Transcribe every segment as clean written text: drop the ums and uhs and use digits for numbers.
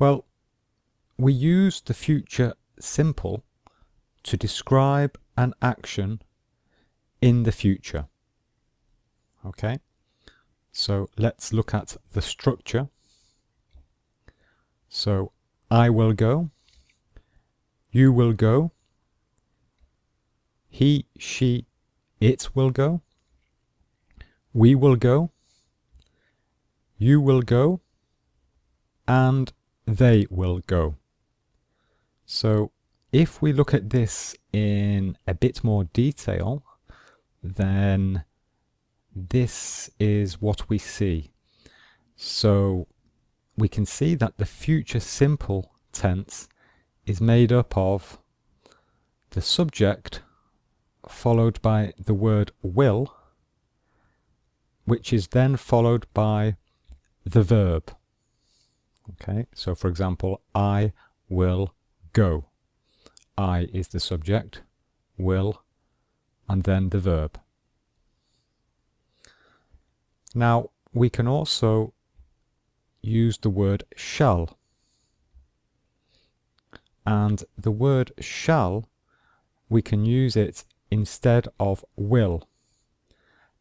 Well, we use the future simple to describe an action in the future. Okay, so let's look at the structure. So I will go, you will go, he, she, it will go, we will go, you will go, and they will go. So if we look at this in a bit more detail, then this is what we see. So we can see that the future simple tense is made up of the subject followed by the word will, which is then followed by the verb. Okay, so for example, I will go. I is the subject, will, and then the verb. Now, we can also use the word shall. And the word shall, we can use it instead of will.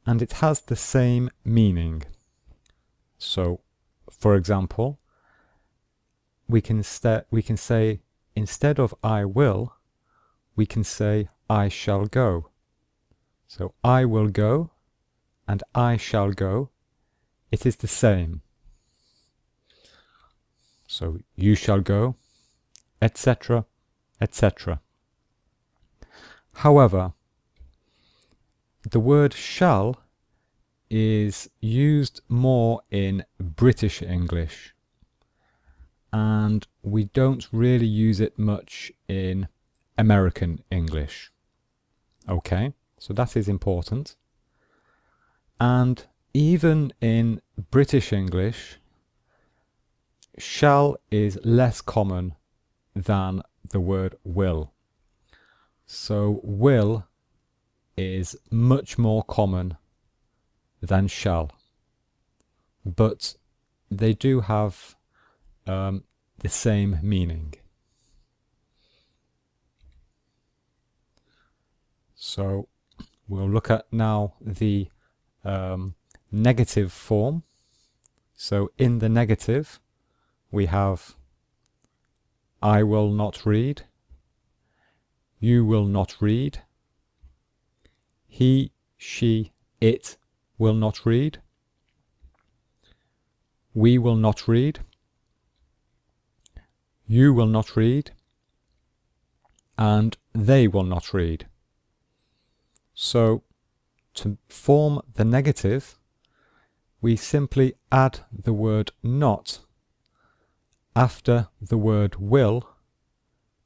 And it has the same meaning. So, for example, we can say instead of I will, we can say I shall go. So I will go and I shall go, it is the same. So you shall go, etc., etc. However, the word shall is used more in British English, and we don't really use it much in American English. Okay, so that is important. And even in British English, shall is less common than the word will. So will is much more common than shall. But they do have the same meaning. So we'll look at now the negative form. So in the negative we have I will not read, you will not read, he, she, it will not read, we will not read, you will not read, and they will not read. So to form the negative, we simply add the word not after the word will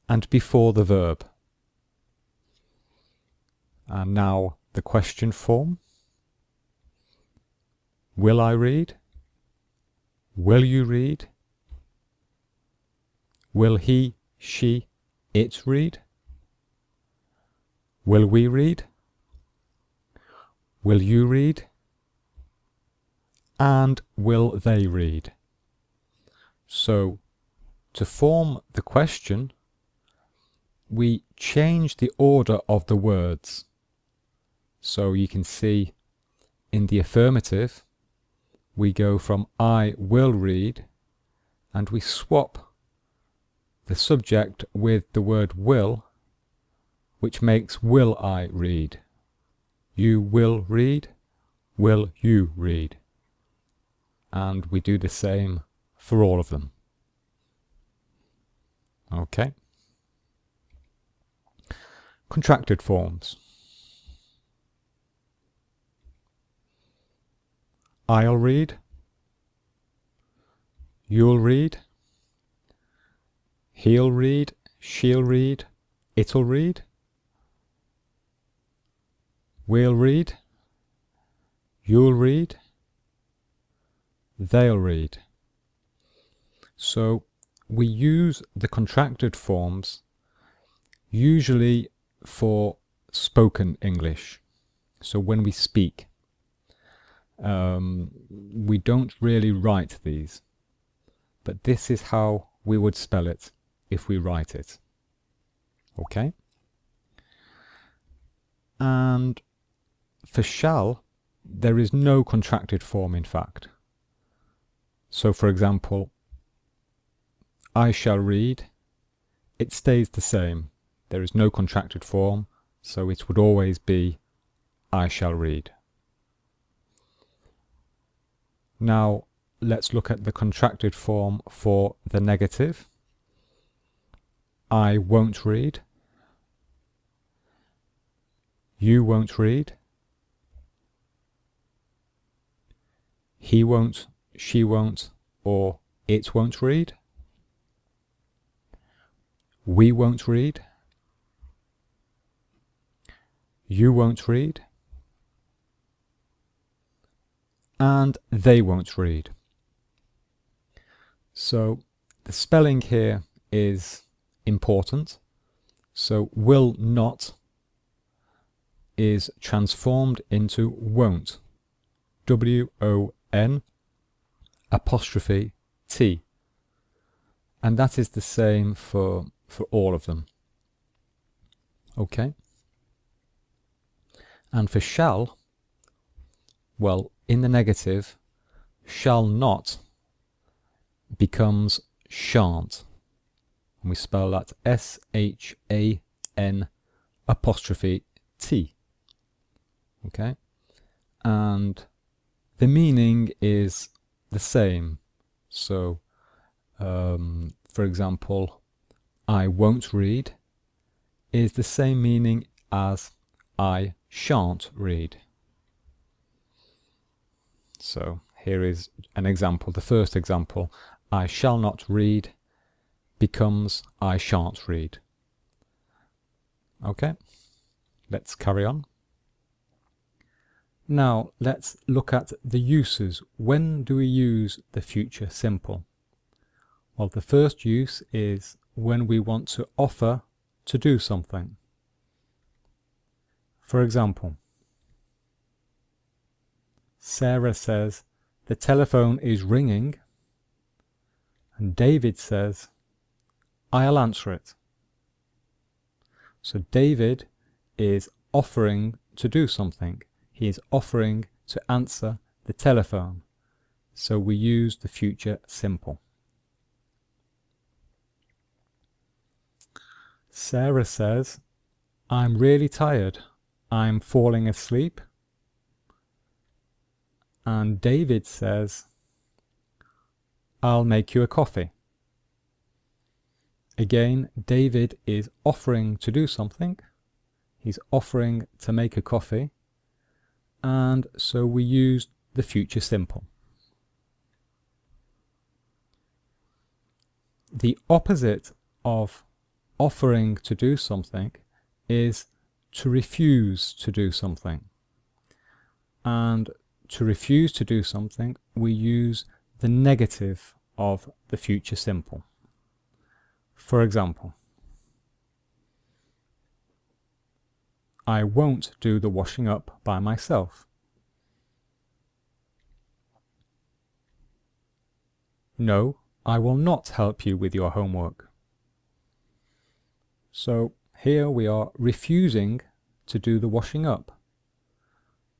and before the verb. And now the question form. Will I read? Will you read? Will he, she, it read? Will we read? Will you read? And will they read? So, to form the question, we change the order of the words. So you can see in the affirmative, we go from I will read, and we swap the subject with the word will, which makes will I read. You will read, will you read? And we do the same for all of them. Okay. Contracted forms. I'll read, you'll read, he'll read, she'll read, it'll read, we'll read, you'll read, they'll read. So we use the contracted forms usually for spoken English. So when we speak, we don't really write these, but this is how we would spell it if we write it. Okay? And for shall, there is no contracted form, in fact. So, for example, I shall read, it stays the same. There is no contracted form, so it would always be I shall read. Now, let's look at the contracted form for the negative. I won't read. You won't read. He won't, she won't, or it won't read. We won't read. You won't read. And they won't read. So the spelling here is important. So will not is transformed into won't. W-O-N apostrophe T. And that is the same for all of them. Okay? And for shall, well, in the negative, shall not becomes shan't. And we spell that S-H-A-N apostrophe T. Okay? And the meaning is the same. So, for example, I won't read is the same meaning as I shan't read. So here is an example. The first example, I shall not read becomes I shan't read. Okay, let's carry on. Now let's look at the uses. When do we use the future simple? Well, the first use is when we want to offer to do something. For example, Sarah says, the telephone is ringing, and David says, I'll answer it. So David is offering to do something. He is offering to answer the telephone. So we use the future simple. Sarah says, I'm really tired. I'm falling asleep. And David says, I'll make you a coffee. Again, David is offering to do something. He's offering to make a coffee. And so we use the future simple. The opposite of offering to do something is to refuse to do something. And to refuse to do something, we use the negative of the future simple. For example, I won't do the washing up by myself. No, I will not help you with your homework. So here we are refusing to do the washing up.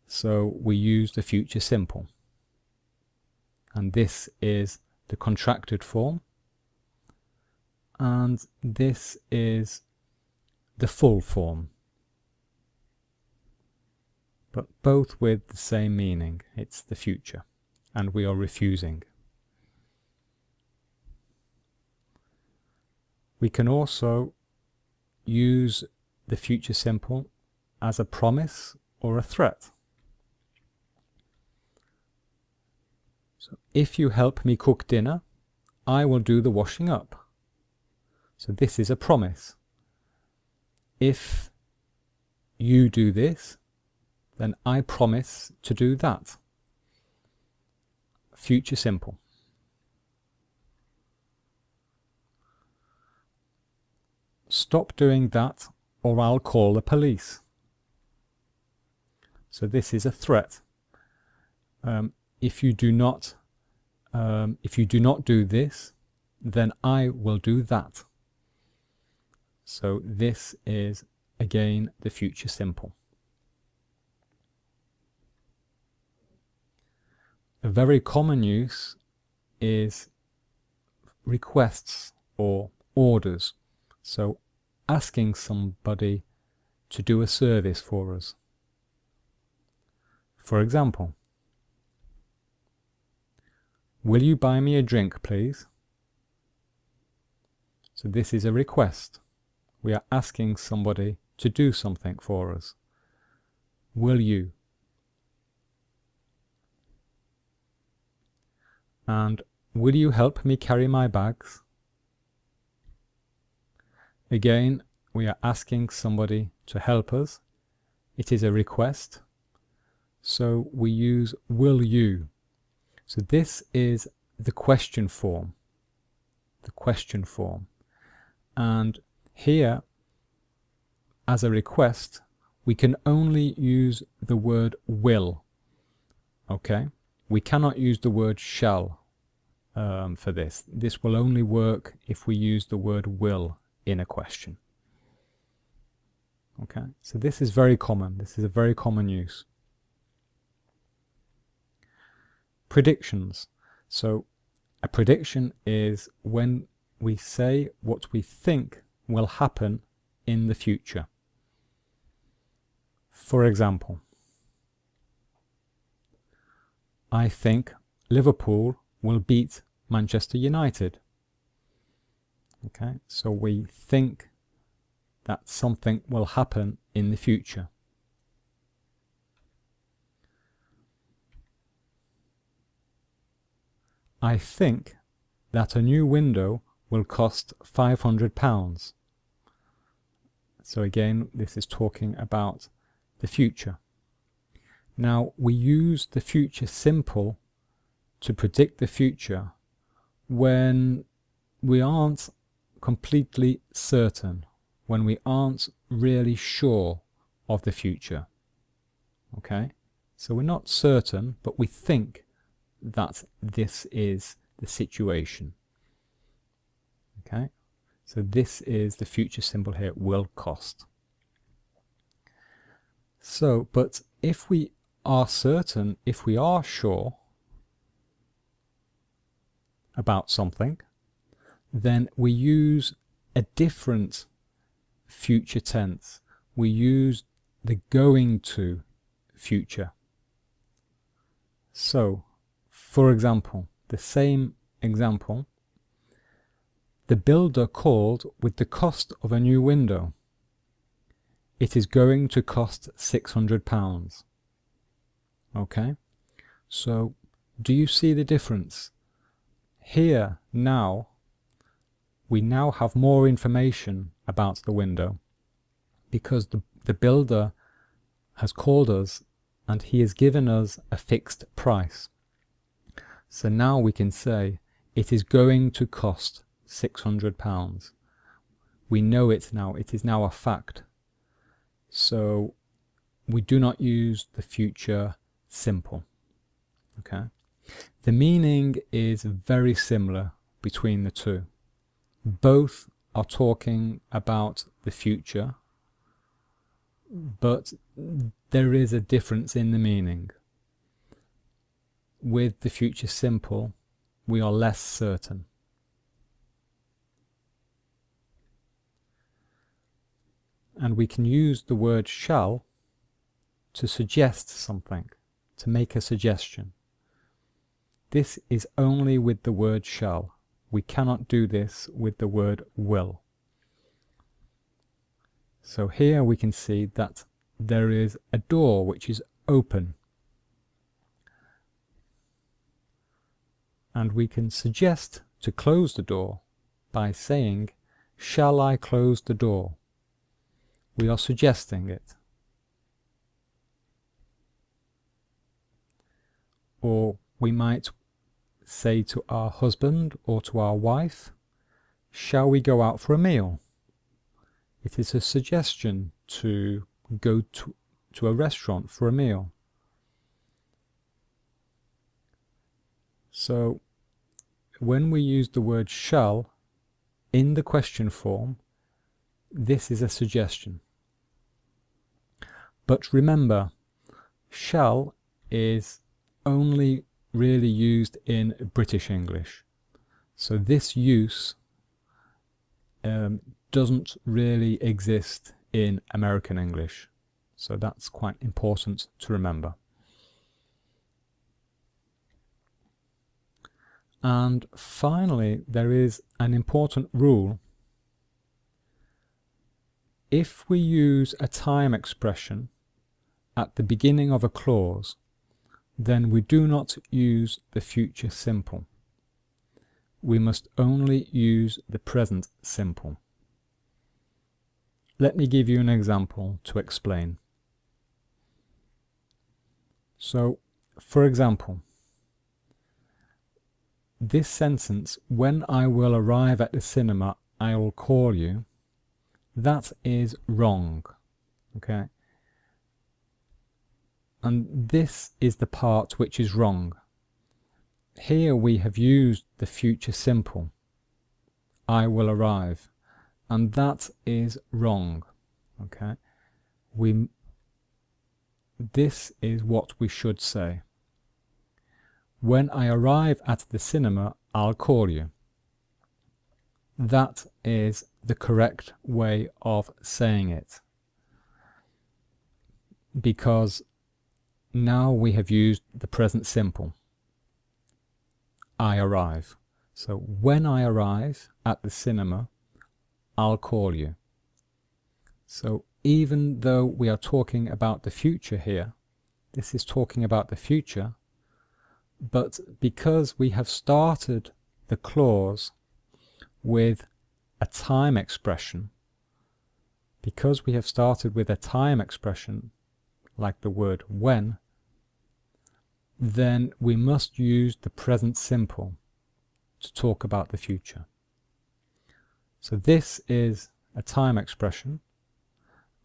So we use the future simple. And this is the contracted form. And this is the full form. But both with the same meaning. It's the future. And we are refusing. We can also use the future simple as a promise or a threat. So if you help me cook dinner, I will do the washing up. So this is a promise. If you do this, then I promise to do that. Future simple. Stop doing that or I'll call the police. So this is a threat. If you do not do this, then I will do that. So this is again the future simple. A very common use is requests or orders. So asking somebody to do a service for us. For example, will you buy me a drink, please? So this is a request. We are asking somebody to do something for us. Will you? And will you help me carry my bags? Again, we are asking somebody to help us. It is a request. So we use will you. So this is the question form. The question form. And here, as a request, we can only use the word will. Okay? We cannot use the word shall for this. This will only work if we use the word will in a question. Okay? So this is very common. This is a very common use. Predictions. So a prediction is when we say what we think will happen in the future. For example, I think Liverpool will beat Manchester United. Okay, so we think that something will happen in the future. I think that a new window will cost £500. So again, this is talking about the future. Now, we use the future simple to predict the future when we aren't completely certain, when we aren't really sure of the future. Okay? So we're not certain, but we think that this is the situation. Okay? So this is the future symbol here, will cost. So, but if we are certain, if we are sure about something, then we use a different future tense. We use the going to future. So, for example, the same example, the builder called with the cost of a new window. It is going to cost £600. Okay, so do you see the difference? Here now, we now have more information about the window because the builder has called us and he has given us a fixed price. So now we can say it is going to cost £600. We know it now, it is now a fact. So we do not use the future simple. Okay? The meaning is very similar between the two. Both are talking about the future, but there is a difference in the meaning. With the future simple, we are less certain. And we can use the word shall to suggest something, to make a suggestion. This is only with the word shall. We cannot do this with the word will. So here we can see that there is a door which is open. And we can suggest to close the door by saying, shall I close the door? We are suggesting it. Or we might say to our husband or to our wife, shall we go out for a meal? It is a suggestion to go to a restaurant for a meal. So when we use the word shall in the question form, this is a suggestion. But remember, shall is only really used in British English. So this use doesn't really exist in American English. So that's quite important to remember. And finally, there is an important rule. If we use a time expression at the beginning of a clause, then we do not use the future simple. We must only use the present simple. Let me give you an example to explain. So, for example, this sentence, when I will arrive at the cinema, I will call you, that is wrong. Okay? And this is the part which is wrong. Here we have used the future simple, I will arrive, and that is wrong. Okay? This is what we should say. When I arrive at the cinema, I'll call you. That is the correct way of saying it, because now we have used the present simple. I arrive. So when I arrive at the cinema, I'll call you. So even though we are talking about the future here, this is talking about the future, but because we have started the clause with a time expression, like the word when, then we must use the present simple to talk about the future. So this is a time expression,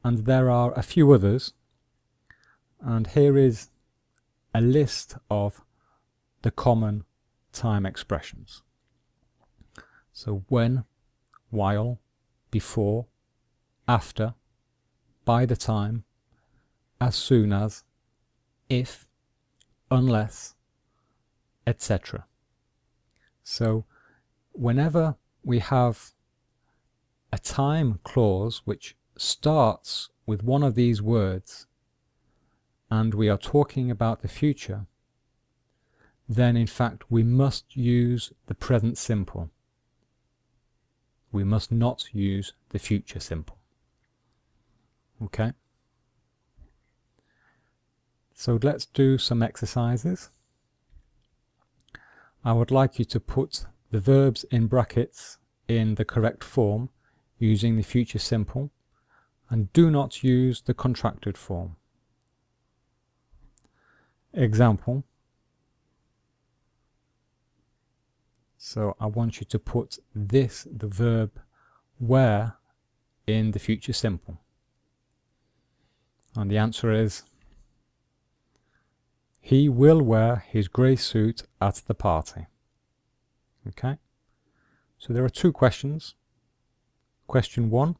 and there are a few others, and here is a list of the common time expressions. So when, while, before, after, by the time, as soon as, if, unless, etc. So whenever we have a time clause which starts with one of these words and we are talking about the future, then in fact we must use the present simple. We must not use the future simple. Okay? So let's do some exercises. I would like you to put the verbs in brackets in the correct form using the future simple, and do not use the contracted form. Example. So I want you to put the verb wear, in the future simple. And the answer is, he will wear his grey suit at the party. Okay? So there are two questions. Question 1.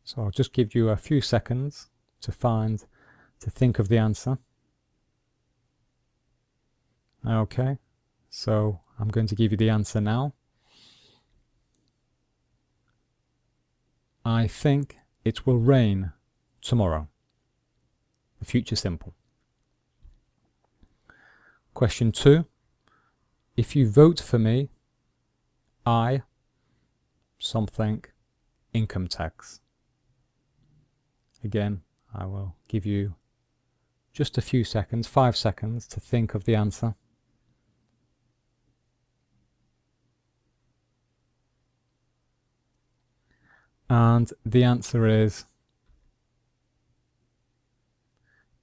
So I'll just give you a few seconds to think of the answer. Okay, so I'm going to give you the answer now. I think it will rain tomorrow. The future simple. Question 2. If you vote for me, I something income tax. Again, I will give you just a few seconds, 5 seconds, to think of the answer. And the answer is,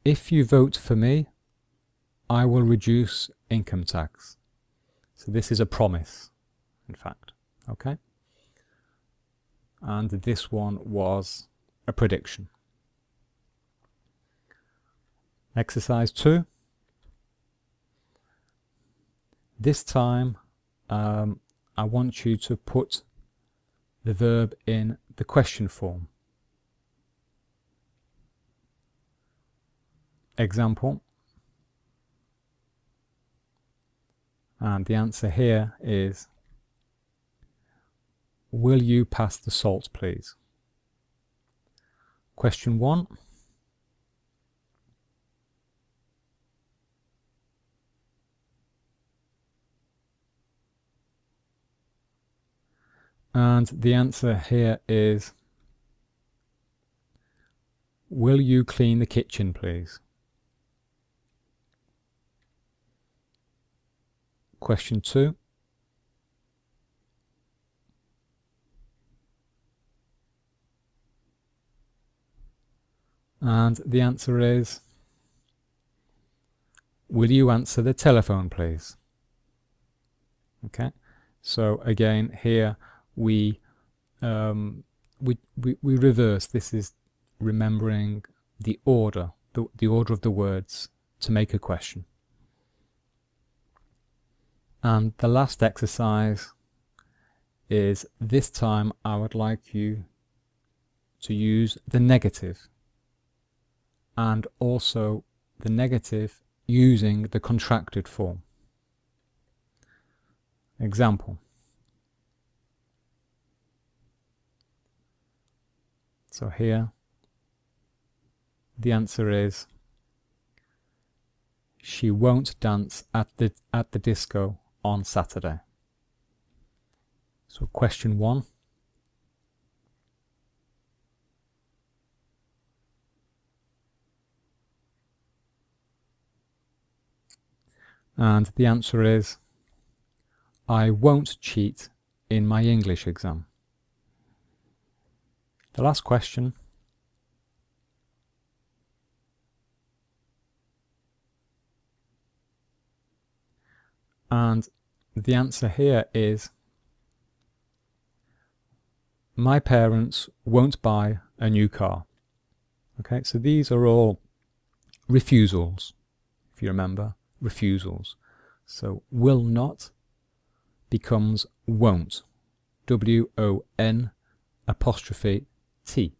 if you vote for me, I will reduce income tax. So this is a promise, in fact. Okay? And this one was a prediction. Exercise 2. This time I want you to put the verb in the question form. Example, and the answer here is, will you pass the salt please? Question 1. And the answer here is, will you clean the kitchen please? Question 2. And the answer is, will you answer the telephone please? Okay, so again here we reverse. This is remembering the order, the order of the words to make a question. And the last exercise is, this time I would like you to use the negative, and also the negative using the contracted form. Example. So here the answer is, she won't dance at the disco on Saturday. So question 1. And the answer is, I won't cheat in my English exam. The last question. And the answer here is, my parents won't buy a new car. Okay, so these are all refusals, if you remember, refusals. So will not becomes won't, W-O-N apostrophe T.